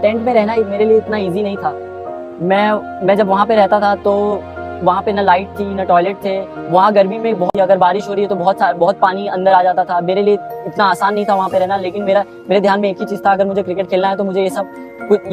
Tent में रहना मेरे लिए इतना इजी नहीं था। मैं जब वहाँ पे रहता था तो वहाँ पे ना लाइट थी ना टॉयलेट थे। वहाँ गर्मी में बहुत, अगर बारिश हो रही है तो बहुत पानी अंदर आ जाता था। मेरे लिए इतना आसान नहीं था वहाँ पे रहना। लेकिन मेरे ध्यान में एक ही चीज़ था, अगर मुझे क्रिकेट खेलना है तो मुझे ये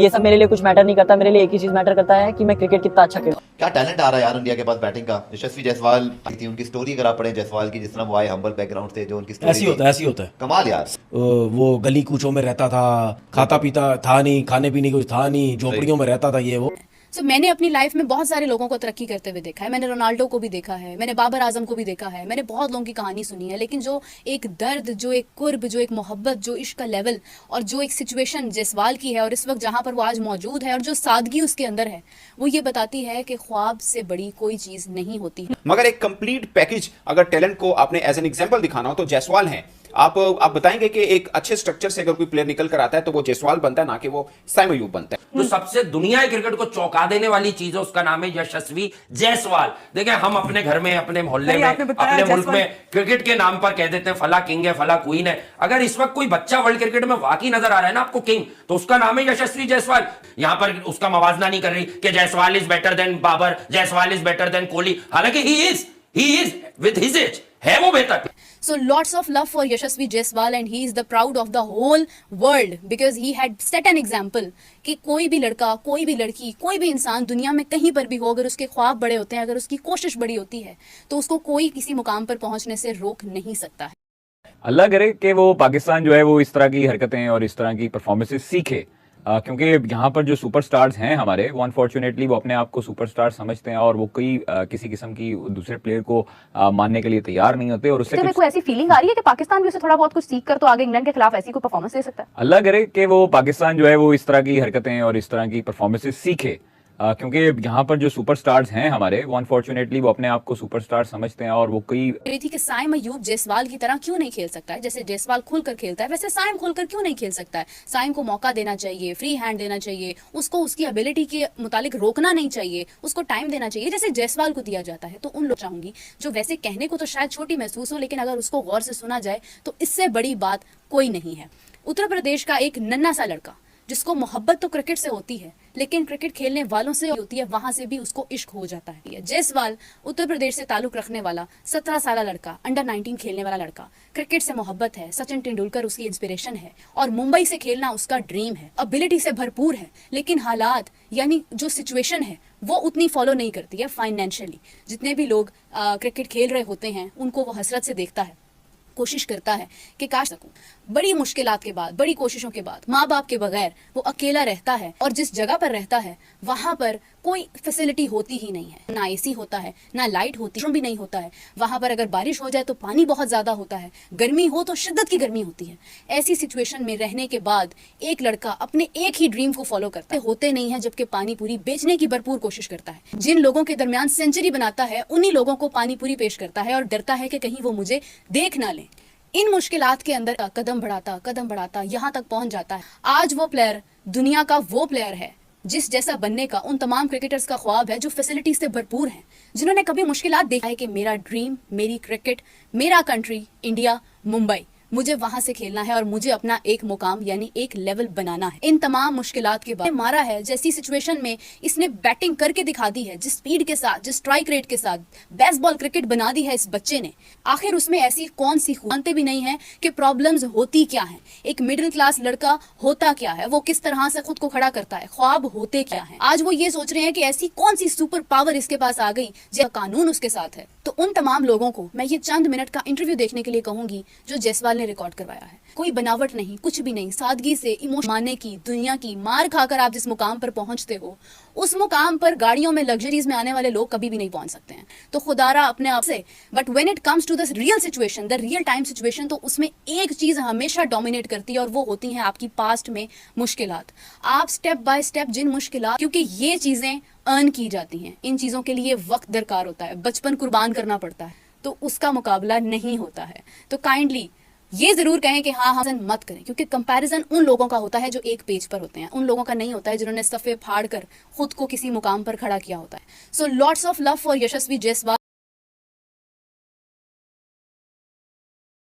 सब मेरे लिए कुछ मैटर नहीं करता। मेरे लिए एक ही चीज़ मैटर करता है कि मैं क्रिकेट कितना अच्छा खेलूं। क्या टैलेंट आ रहा है यार इंडिया के पास बैटिंग का। यशस्वी जायसवाल थी, उनकी स्टोरी अगर आप पढ़ें जायसवाल की, जिस तरह वो आए हम्बल बैकग्राउंड से, जो उनकी ऐसी स्टोरी होता है, ऐसी होता है। कमाल यार। वो गली कूचों में रहता था, खाता पीता था नहीं, खाने पीने कुछ था नहीं, झोपड़ियों में रहता था ये वो। मैंने अपनी लाइफ में बहुत सारे लोगों को तरक्की करते हुए देखा है। मैंने रोनाल्डो को भी देखा है, मैंने बाबर आजम को भी देखा है, मैंने बहुत लोगों की कहानी सुनी है। लेकिन जो एक दर्द, जो एक कुर्ब, जो एक मोहब्बत, जो इश्क का लेवल और जो एक सिचुएशन जायसवाल की है और इस वक्त जहां पर वो आज मौजूद है और जो सादगी उसके अंदर है, वो ये बताती है कि ख्वाब से बड़ी कोई चीज नहीं होती। मगर एक कंप्लीट पैकेज अगर टैलेंट को आपने एज एन एग्जांपल दिखाना हो तो जायसवाल है। आप बताएंगे कि एक अच्छे स्ट्रक्चर से अगर कोई प्लेयर निकल कर आता है तो वो जायसवाल बनता है, ना कि वो साइम अयूब बनता है। तो सबसे दुनिया क्रिकेट को चौंका देने वाली चीज है, उसका नाम है यशस्वी जायसवाल। देखिए, हम अपने घर में, अपने मोहल्ले में, अपने मुल्क में क्रिकेट के नाम पर कह देते हैं फला किंग है, फला क्वीन है। अगर इस वक्त कोई बच्चा वर्ल्ड क्रिकेट में वाकई नजर आ रहा है ना आपको किंग, तो उसका नाम है यशस्वी जायसवाल। यहां पर उसका मवाजना नहीं कर रही कि Jaiswal is better than Babar, Jaiswal is better than Kohli, हालांकि he is with his age है वो बेहतर। So lots of love for Yashasvi Jaiswal and he is the proud of the whole world because he had set an example कि कोई भी लड़का, कोई भी लड़की, कोई भी इंसान दुनिया में कहीं पर भी हो, अगर उसके ख्वाब बड़े होते हैं, अगर उसकी कोशिश बड़ी होती है, तो उसको कोई किसी मुकाम पर पहुंचने से रोक नहीं सकता है। अल्लाह करे कि वो पाकिस्तान जो है वो इस तरह की हरकतें और इस तरह की परफॉर्मेंसेस सीखे, क्योंकि यहाँ पर जो सुपरस्टार्स हैं हमारे, वो अनफॉर्चुनेटली वो अपने आप को सुपरस्टार समझते हैं और वो कोई किसी किस्म की दूसरे प्लेयर को मानने के लिए तैयार नहीं होते। और उससे मेरे को ऐसी फीलिंग आ रही है कि पाकिस्तान भी उसे थोड़ा बहुत कुछ सीख कर तो आगे इंग्लैंड के खिलाफ ऐसी कोई परफॉर्मेंस दे सकता है। अल्लाह करे कि वो पाकिस्तान जो है वो इस तरह की हरकतें और इस तरह की परफॉर्मेंसेस सीखे, क्योंकि यहाँ पर जो सुपरस्टार्स हैं हमारे, वो अनफॉर्चुनेटली वो अपने आप को सुपरस्टार समझते हैं और वो कोई थी कि साइम अयूब जायसवाल की तरह क्यों नहीं खेल सकता है। जैसे जायसवाल खुलकर खेलता है वैसे साइम खुलकर क्यों नहीं खेल सकता है। साइम को मौका देना चाहिए, फ्री हैंड देना चाहिए, उसको उसकी एबिलिटी के मुतालिक रोकना नहीं चाहिए, उसको टाइम देना चाहिए जैसे जायसवाल को दिया जाता है। तो उन लोग चाहूंगी जो वैसे कहने को तो शायद छोटी महसूस हो, लेकिन अगर उसको गौर से सुना जाए तो इससे बड़ी बात कोई नहीं है। उत्तर प्रदेश का एक नन्हा सा लड़का जिसको मोहब्बत तो क्रिकेट से होती है, लेकिन क्रिकेट खेलने वालों से होती है, वहां से भी उसको इश्क हो जाता है। जायसवाल उत्तर प्रदेश से ताल्लुक रखने वाला 17 साल लड़का, अंडर 19 खेलने वाला लड़का, क्रिकेट से मोहब्बत है, सचिन तेंदुलकर उसकी इंस्पिरेशन है और मुंबई से खेलना उसका ड्रीम है। एबिलिटी से भरपूर है, लेकिन हालात यानी जो सिचुएशन है वो उतनी फॉलो नहीं करती है फाइनेंशियली। जितने भी लोग क्रिकेट खेल रहे होते हैं उनको वो हसरत से देखता है, कोशिश करता है कि काश सकूं। बड़ी मुश्किलात के बाद, बड़ी कोशिशों के बाद, माँ बाप के बगैर वो अकेला रहता है और जिस जगह पर रहता है वहां पर कोई फैसिलिटी होती ही नहीं है। ना एसी होता है, ना लाइट होती भी नहीं होता है। वहां पर अगर बारिश हो जाए तो पानी बहुत ज्यादा होता है, गर्मी हो तो शिद्दत की गर्मी होती है। ऐसी सिचुएशन में रहने के बाद एक लड़का अपने एक ही ड्रीम को फॉलो करता है, होते नहीं है, जबकि पानी पूरी बेचने की भरपूर कोशिश करता है। जिन लोगों के दरमियान सेंचुरी बनाता है उन्हीं लोगों को पानी पूरी पेश करता है और डरता है कि कहीं वो मुझे देख ना ले। इन मुश्किलात के अंदर कदम बढ़ाता यहाँ तक पहुंच जाता है। आज वो प्लेयर दुनिया का वो प्लेयर है जिस जैसा बनने का उन तमाम क्रिकेटर्स का ख्वाब है जो फैसिलिटी से भरपूर हैं, जिन्होंने कभी मुश्किलात देखा है कि मेरा ड्रीम, मेरी क्रिकेट, मेरा कंट्री इंडिया, मुंबई, मुझे वहां से खेलना है और मुझे अपना एक मुकाम यानी एक लेवल बनाना है। इन तमाम मुश्किलात के बाद मारा है, जैसी सिचुएशन में इसने बैटिंग करके दिखा दी है, जिस स्पीड के साथ, जिस स्ट्राइक रेट के साथ बेसबॉल क्रिकेट बना दी है इस बच्चे ने। आखिर उसमें ऐसी कौन सी जानते भी नहीं है कि प्रॉब्लम्स होती क्या हैं, एक मिडिल क्लास लड़का होता क्या है, वो किस तरह से खुद को खड़ा करता है, ख्वाब होते क्या है। आज वो ये सोच रहे हैं कि ऐसी कौन सी सुपर पावर इसके पास आ गई जो कानून उसके साथ है। तो उन तमाम लोगों को मैं ये चंद मिनट का इंटरव्यू देखने के लिए कहूंगी जो जायसवाल ने रिकॉर्ड करवाया है। कोई बनावट नहीं, कुछ भी नहीं, सादगी से इमोशन मानने की, दुनिया की मार खाकर आप जिस मुकाम पर पहुंचते हो उस मुकाम पर गाड़ियों में, लग्जरीज में आने वाले लोग कभी भी नहीं पहुंच सकते हैं। तो खुदारा अपने आप से, but when it comes to the real situation, the real time situation, तो उसमें एक चीज हमेशा डोमिनेट करती है और वो होती है आपकी पास्ट में मुश्किलात। आप स्टेप बाय स्टेप जिन मुश्किलात, क्योंकि ये चीजें अर्न की जाती हैं, इन चीजों के लिए वक्त दरकार होता है, बचपन कुर्बान करना पड़ता है, तो उसका मुकाबला नहीं होता है। तो काइंडली ये जरूर कहें कि हाँ हम मत करें, क्योंकि कंपैरिजन उन लोगों का होता है जो एक पेज पर होते हैं, उन लोगों का नहीं होता है जिन्होंने सफ़े फाड़ कर खुद को किसी मुकाम पर खड़ा किया होता है। So lots of love for Yashasvi Jaiswal.